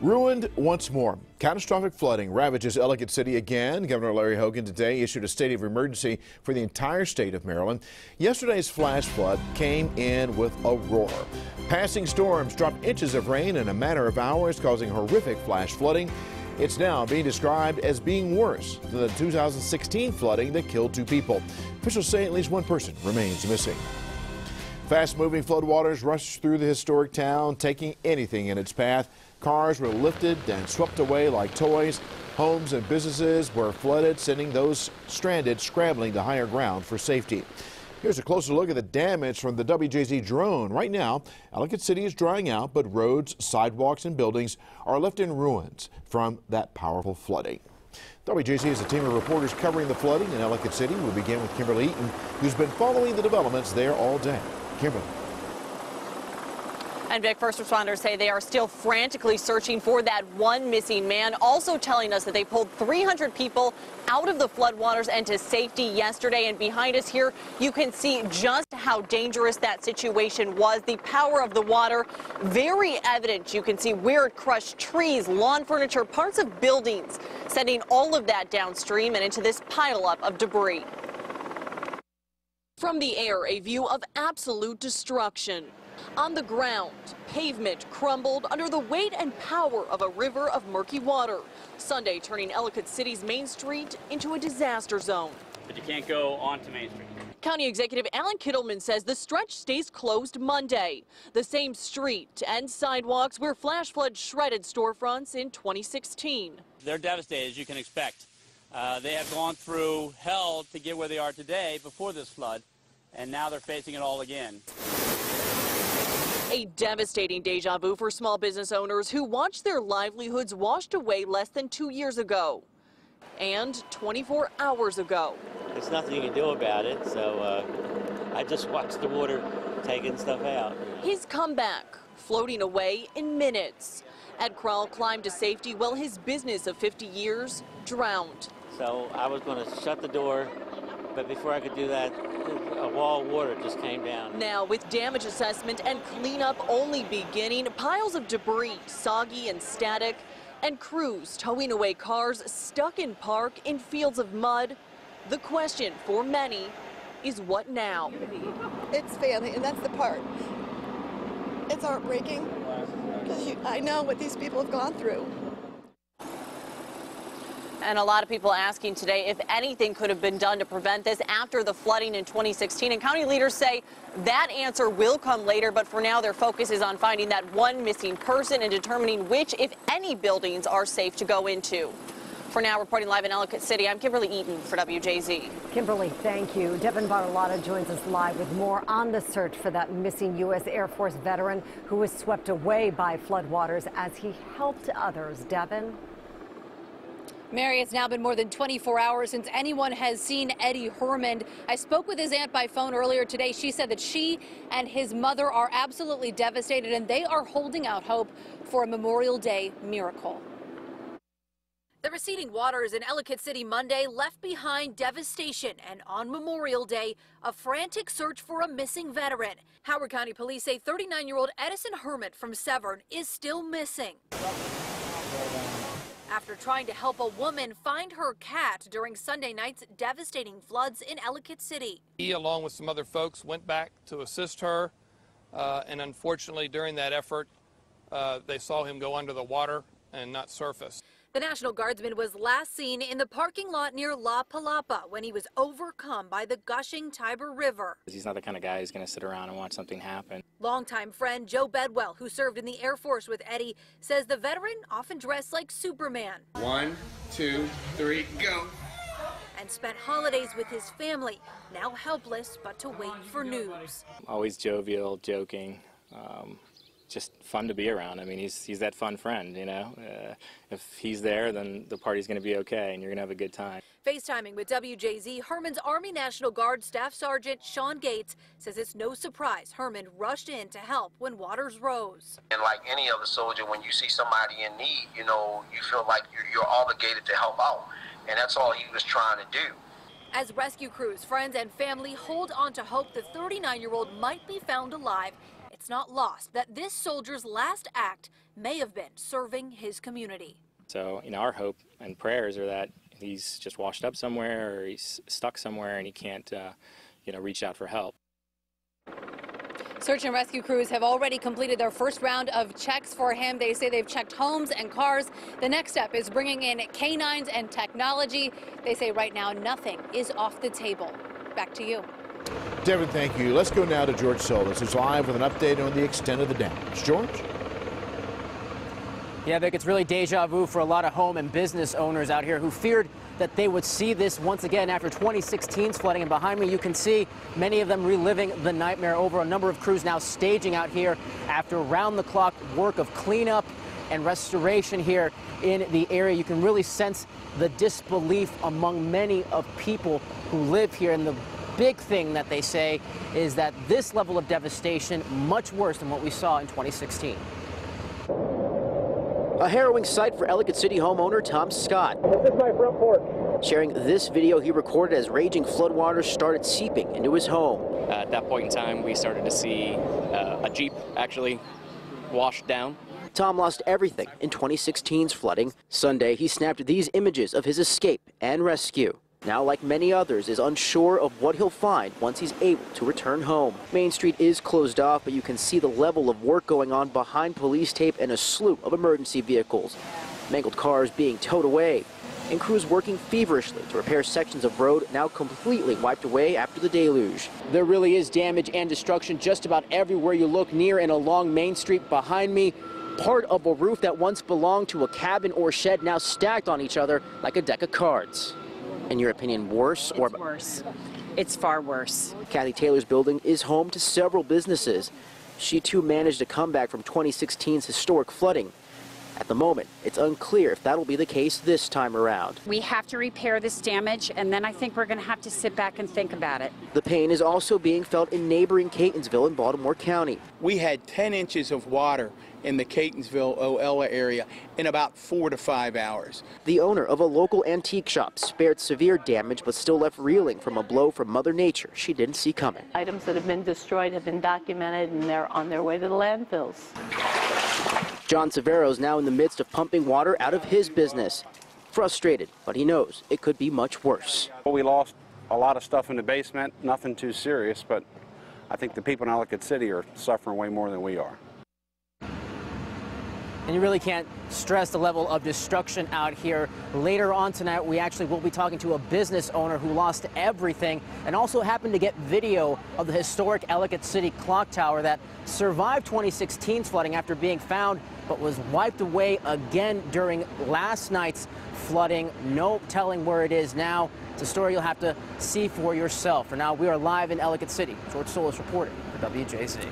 Ruined once more. Catastrophic flooding ravages Ellicott City again. Governor Larry Hogan today issued a state of emergency for the entire state of Maryland. Yesterday's flash flood came in with a roar. Passing storms dropped inches of rain in a matter of hours, causing horrific flash flooding. It's now being described as being worse than the 2016 flooding that killed 2 people. Officials say at least 1 person remains missing. Fast-moving floodwaters rushed through the historic town, taking anything in its path. Cars were lifted and swept away like toys. Homes and businesses were flooded, sending those stranded scrambling to higher ground for safety. Here's a closer look at the damage from the WJZ drone. Right now, Ellicott City is drying out, but roads, sidewalks, and buildings are left in ruins from that powerful flooding. WJZ has a team of reporters covering the flooding in Ellicott City. We'll begin with Kimberly Eaton, who's been following the developments there all day. Kimberly. And Vic, first responders say they are still frantically searching for that one missing man, also telling us that they pulled 300 people out of the floodwaters and to safety yesterday. And behind us here, you can see just how dangerous that situation was. The power of the water, very evident. You can see where it crushed trees, lawn furniture, parts of buildings, sending all of that downstream and into this pileup of debris. From the air, a view of absolute destruction. On the ground, pavement crumbled under the weight and power of a river of murky water. Sunday turning Ellicott City's Main Street into a disaster zone. But you can't go onto Main Street. County Executive Alan Kittleman says the stretch stays closed Monday. The same street and sidewalks where flash flood shredded storefronts in 2016. They're devastated, as you can expect. They have gone through hell to get where they are today before this flood, and now they're facing it all again. A devastating deja vu for small business owners who watched their livelihoods washed away less than 2 years ago and 24 hours ago. There's nothing you can do about it, so I just watched the water taking stuff out. His comeback, floating away in minutes. Ed Krall climbed to safety while his business of 50 years drowned. So I was going to shut the door, but before I could do that, a wall of water just came down. Now, with damage assessment and cleanup only beginning, piles of debris, soggy and static, and crews towing away cars stuck in park in fields of mud. The question for many is what now? It's family, and that's the part. It's heartbreaking because I know what these people have gone through. And a lot of people asking today if anything could have been done to prevent this after the flooding in 2016. And county leaders say that answer will come later, but for now their focus is on finding that one missing person and determining which, if any, buildings are safe to go into. For now, reporting live in Ellicott City, I'm Kimberly Eaton for WJZ. Kimberly, thank you. Devin Bartolotta joins us live with more on the search for that missing U.S. Air Force veteran who was swept away by floodwaters as he helped others. Devin? Mary, it's now been more than 24 hours since anyone has seen Eddie Herman. I spoke with his aunt by phone earlier today. She said that she and his mother are absolutely devastated, and they are holding out hope for a Memorial Day miracle. The receding waters in Ellicott City Monday left behind devastation, and on Memorial Day, a frantic search for a missing veteran. Howard County Police say 39-year-old Edison Herman from Severn is still missing after trying to help a woman find her cat during Sunday night's devastating floods in Ellicott City. He, along with some other folks, went back to assist her, and unfortunately during that effort, they saw him go under the water and not surface. The National Guardsman was last seen in the parking lot near La Palapa when he was overcome by the gushing Tiber River. He's not the kind of guy who's going to sit around and watch something happen. Longtime friend Joe Bedwell, who served in the Air Force with Eddie, says the veteran often dressed like Superman. 1, 2, 3, go. And spent holidays with his family, now helpless but to wait for news. Always jovial, joking. Just fun to be around. I mean, he's that fun friend, you know. If he's there, then the party's going to be okay, and you're going to have a good time. FaceTiming with WJZ, Herman's Army National Guard Staff Sergeant Sean Gates says it's no surprise Herman rushed in to help when waters rose. And like any other soldier, when you see somebody in need, you know, you feel like you're obligated to help out, and that's all he was trying to do. As rescue crews, friends, and family hold on to hope the 39-year-old might be found alive, it's not lost that this soldier's last act may have been serving his community. So, our hope and prayers are that he's just washed up somewhere or he's stuck somewhere and he can't, reach out for help. Search and rescue crews have already completed their first round of checks for him. They say they've checked homes and cars. The next step is bringing in canines and technology. They say right now nothing is off the table. Back to you. Devin, thank you. Let's go now to George Silvas, who's live with an update on the extent of the damage. George? Yeah, Vic, it's really deja vu for a lot of home and business owners out here who feared that they would see this once again after 2016's flooding. And behind me, you can see many of them reliving the nightmare. Over a number of crews now staging out here after round-the-clock work of cleanup and restoration here in the area. You can really sense the disbelief among many of people who live here. And the big thing that they say is that this level of devastation, much worse than what we saw in 2016. A harrowing sight for Ellicott City homeowner Tom Scott. This is my front porch. Sharing this video he recorded as raging floodwaters started seeping into his home. At that point in time, we started to see a Jeep actually washed down. Tom lost everything in 2016's flooding. Sunday, he snapped these images of his escape and rescue. Now, like many others, is unsure of what he'll find once he's able to return home. Main Street is closed off, but you can see the level of work going on behind police tape and a slew of emergency vehicles. Mangled cars being towed away, and crews working feverishly to repair sections of road now completely wiped away after the deluge. There really is damage and destruction just about everywhere you look near and along Main Street. Behind me, part of a roof that once belonged to a cabin or shed now stacked on each other like a deck of cards. In your opinion, worse or worse? It's far worse. Kathy Taylor's building is home to several businesses. She too managed a comeback from 2016's historic flooding. At the moment, it's unclear if that'll be the case this time around. We have to repair this damage, and then I think we're going to have to sit back and think about it. The pain is also being felt in neighboring Catonsville in Baltimore County. We had 10 inches of water in the Catonsville, Oella area in about 4 to 5 hours. The owner of a local antique shop spared severe damage but still left reeling from a blow from Mother Nature she didn't see coming. Items that have been destroyed have been documented and they're on their way to the landfills. John Severo is now in the midst of pumping water out of his business. Frustrated, but he knows it could be much worse. We lost a lot of stuff in the basement, nothing too serious, but I think the people in Ellicott City are suffering way more than we are. And you really can't stress the level of destruction out here. Later on tonight, we actually will be talking to a business owner who lost everything and also happened to get video of the historic Ellicott City clock tower that survived 2016's flooding after being found but was wiped away again during last night's flooding. No telling where it is now. It's a story you'll have to see for yourself. For now, we are live in Ellicott City. George Solis reporting for WJC.